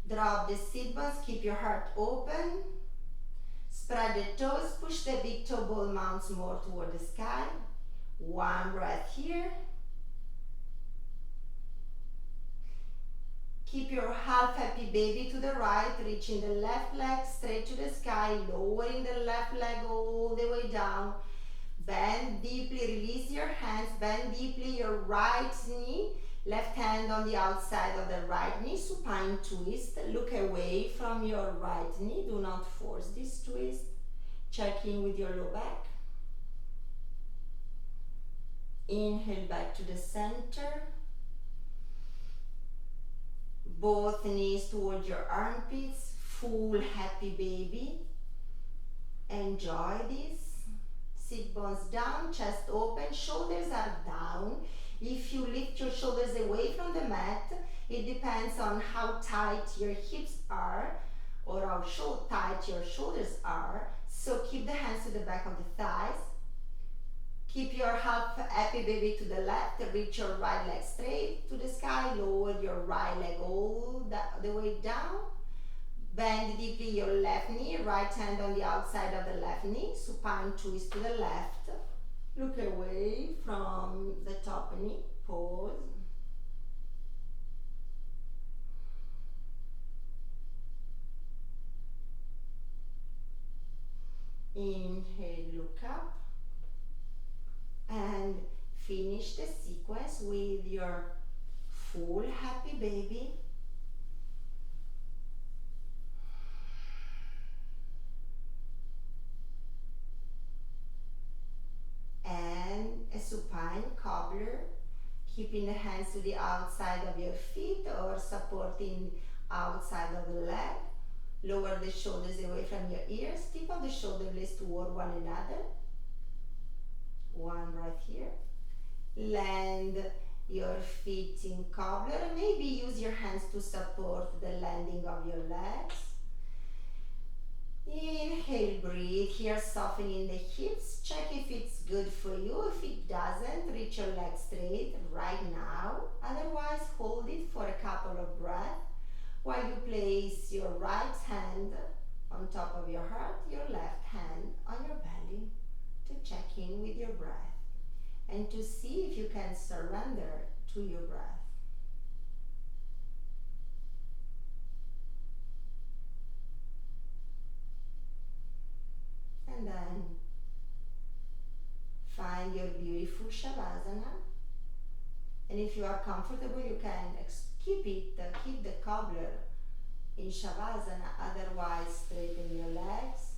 Drop the sit bones, keep your heart open. Spread the toes, push the big toe ball mounts more toward the sky. One breath here. Keep your half happy baby to the right, reaching the left leg straight to the sky, lowering the left leg all the way down. Bend deeply, release your hands, bend deeply your right knee, left hand on the outside of the right knee, supine twist. Look away from your right knee, do not force this twist. Check in with your low back. Inhale back to the center. Both knees toward your armpits, full happy baby. Enjoy this. Sit bones down, chest open, shoulders are down. If you lift your shoulders away from the mat, it depends on how tight your hips are or how tight your shoulders are. So keep the hands to the back of the thighs. Keep your half happy baby to the left, reach your right leg straight to the sky, lower your right leg all the way down. Bend deeply your left knee, right hand on the outside of the left knee, supine twist to the left. Look away from the top knee, pause. Inhale, look up. And finish the sequence with your full happy baby. And a supine cobbler, keeping the hands to the outside of your feet or supporting outside of the leg. Lower the shoulders away from your ears, tip of the shoulder blades toward one another. One breath here. Land your feet in cobbler. Maybe use your hands to support the landing of your legs. Inhale, breathe here, softening the hips. Check if it's good for you. If it doesn't, reach your leg straight right now. Otherwise, hold it for a couple of breaths while you place your right hand on top of your heart, your left hand on your belly, to check in with your breath and to see if you can surrender to your breath. And then find your beautiful Shavasana. And if you are comfortable, you can keep the cobbler in Shavasana, otherwise straighten your legs.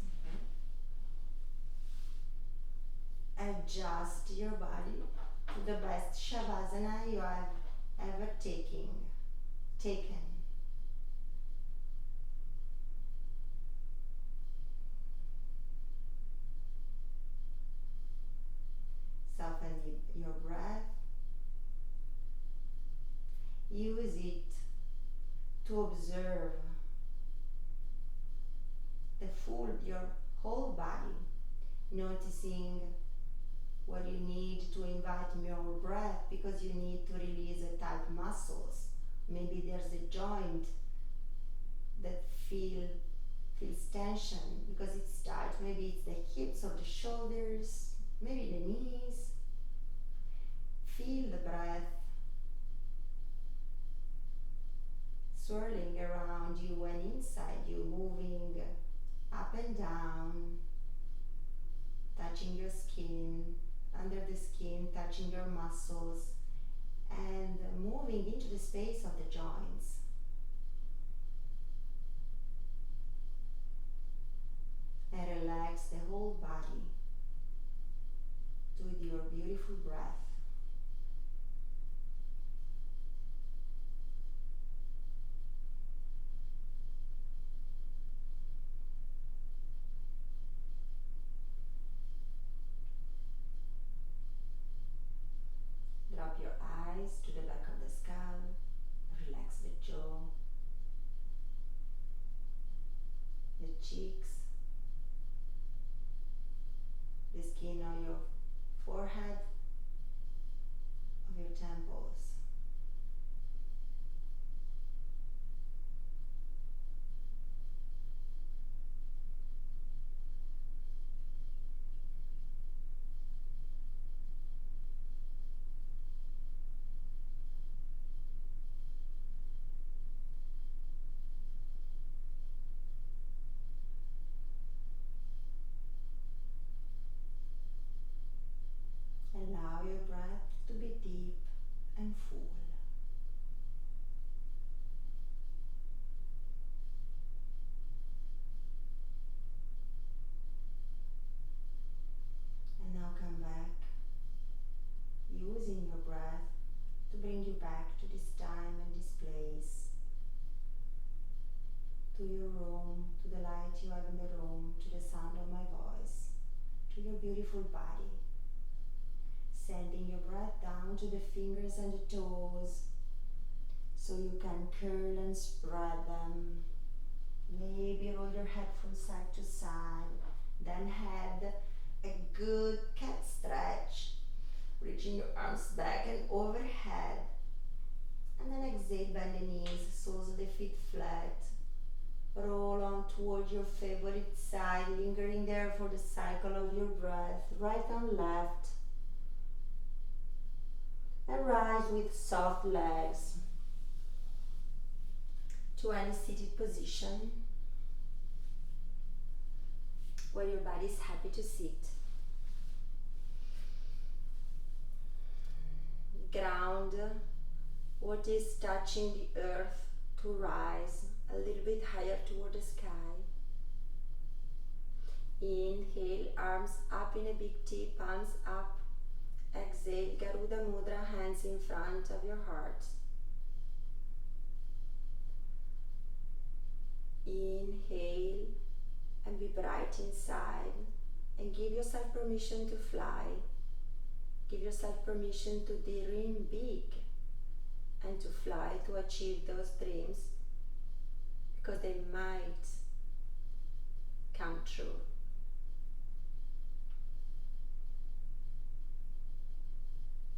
Adjust your body to the best Shavasana you have ever taken. Soften your breath. Use it to observe your whole body, noticing where you need to invite more breath because you need to release the tight muscles. Maybe there's a joint that feels tension because it's tight. Maybe it's the hips or the shoulders, maybe the knees. Feel the breath swirling around you and inside you, moving up and down, touching your skin, under the skin, touching your muscles, and moving into the space of the joints. And relax the whole body with your beautiful breath. Drop your eyes to the back of the skull. Relax the jaw, the cheeks, the skin on your forehead, of to your beautiful body. Sending your breath down to the fingers and the toes so you can curl and spread them. Maybe roll your head from side to side. Then have a good cat stretch. Reaching your arms back and overhead. And then exhale, bend the knees, soles of the feet flat. Roll on toward your favorite side, lingering there for the cycle of your breath, right and left. And rise with soft legs to any seated position where your body is happy to sit. Ground what is touching the earth to rise a little bit higher toward the sky. Inhale, arms up in a big T, palms up. Exhale, Garuda Mudra, hands in front of your heart. Inhale and be bright inside and give yourself permission to fly. Give yourself permission to dream big and to fly, to achieve those dreams, because they might come true.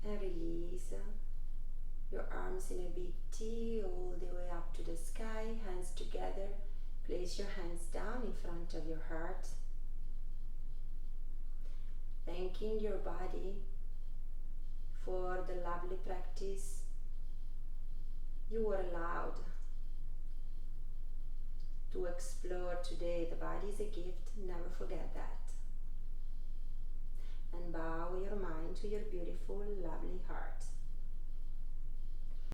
And release your arms in a big T all the way up to the sky, hands together. Place your hands down in front of your heart. Thanking your body for the lovely practice you were allowed to explore today. The body is a gift, never forget that. And bow your mind to your beautiful, lovely heart.